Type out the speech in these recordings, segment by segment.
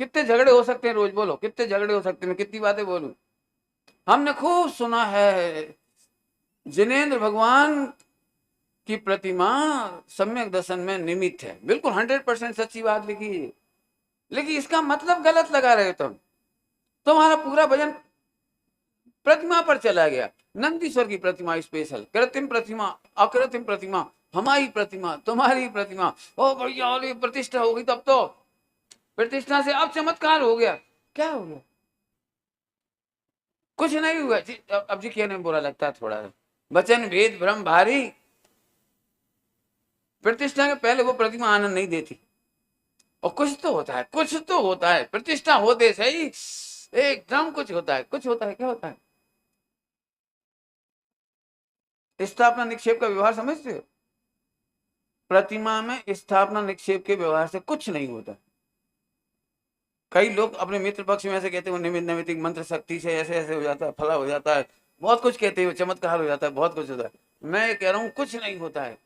कितने झगड़े हो सकते हैं रोज, बोलो कितने झगड़े हो सकते हैं, कितनी बातें बोलूं। हमने खूब सुना है जिनेंद्र भगवान की प्रतिमा सम्यक दर्शन में निमित्त है, बिल्कुल 100% सच्ची बात लिखी है, लेकिन इसका मतलब गलत लगा रहे हो तुम। तुम्हारा पूरा वजन प्रतिमा पर चला गया। नंदीश्वर की प्रतिमा स्पेशल, कृत्रिम प्रतिमा, अकृत्रिम प्रतिमा, हमारी प्रतिमा, तुम्हारी प्रतिमा, ओ भैया और प्रतिष्ठा होगी तब तो, प्रतिष्ठा से अब चमत्कार हो गया। क्या हो गया? कुछ नहीं हुआ जी। अब जी कहने में बुरा लगता है थोड़ा, वचन भेद भ्रम भारी। प्रतिष्ठा के पहले वो प्रतिमा आनंद नहीं देती, और कुछ तो होता है, कुछ तो होता है, प्रतिष्ठा होते सही एकदम कुछ होता है, कुछ होता है। क्या होता है? स्थापना निक्षेप का व्यवहार समझते हो? प्रतिमा में स्थापना निक्षेप के व्यवहार से कुछ नहीं होता। कई लोग अपने मित्र पक्ष में ऐसे कहते हैं निमित्त नैमित्तिक मंत्र शक्ति से ऐसे ऐसे हो जाता है, फला हो जाता है, बहुत कुछ कहते हैं, चमत्कार हो जाता है, बहुत कुछ होता है। मैं कह रहा हूं कुछ नहीं होता है।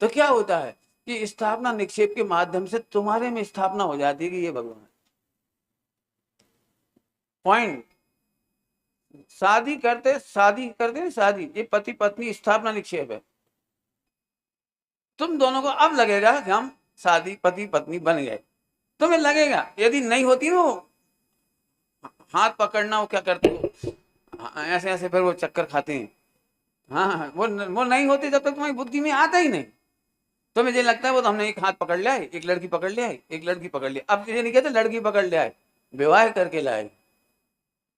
तो क्या होता है कि स्थापना निक्षेप के माध्यम से तुम्हारे में स्थापना हो जाती है कि ये भगवान। पॉइंट। शादी करते हैं, शादी, ये पति पत्नी स्थापना निक्षेप है। तुम दोनों को अब लगेगा कि हम शादी पति पत्नी बन गए, तुम्हें लगेगा। यदि नहीं होती ना, हाथ पकड़ना, वो क्या करते हो, ऐसे ऐसे, फिर वो चक्कर खाते हैं। हाँ, वो नहीं होती जब तक तुम्हारी बुद्धि में आता ही नहीं। तुम्हें ये लगता है वो तो हमने एक हाथ पकड़ लिया है, एक लड़की पकड़ लिया है, एक लड़की पकड़ लिया। अब ये नहीं कहते लड़की पकड़ लिया है, विवाह करके लाए।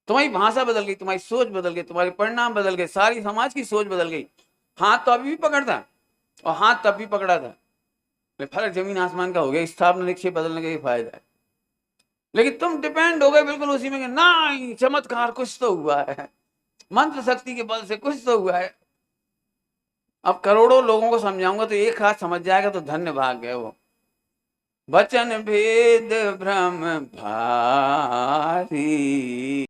तुम्हारी भाषा बदल गई, तुम्हारी सोच बदल गई, तुम्हारे परिणाम बदल गए, सारी समाज की सोच बदल गई। हाथ तो अभी भी पकड़ता और हाथ तब भी पकड़ा था, फर्क जमीन आसमान का हो गया। स्थापना निक्षेप बदलने का ये फायदा है। लेकिन तुम डिपेंड हो गए बिल्कुल उसी में कि नहीं चमत्कार कुछ तो हुआ है, मंत्र शक्ति के बल से कुछ तो हुआ है। अब करोड़ों लोगों को समझाऊंगा तो एक हाथ समझ जाएगा तो धन्य भाग गए वो। वचन भेद भ्रम भारी।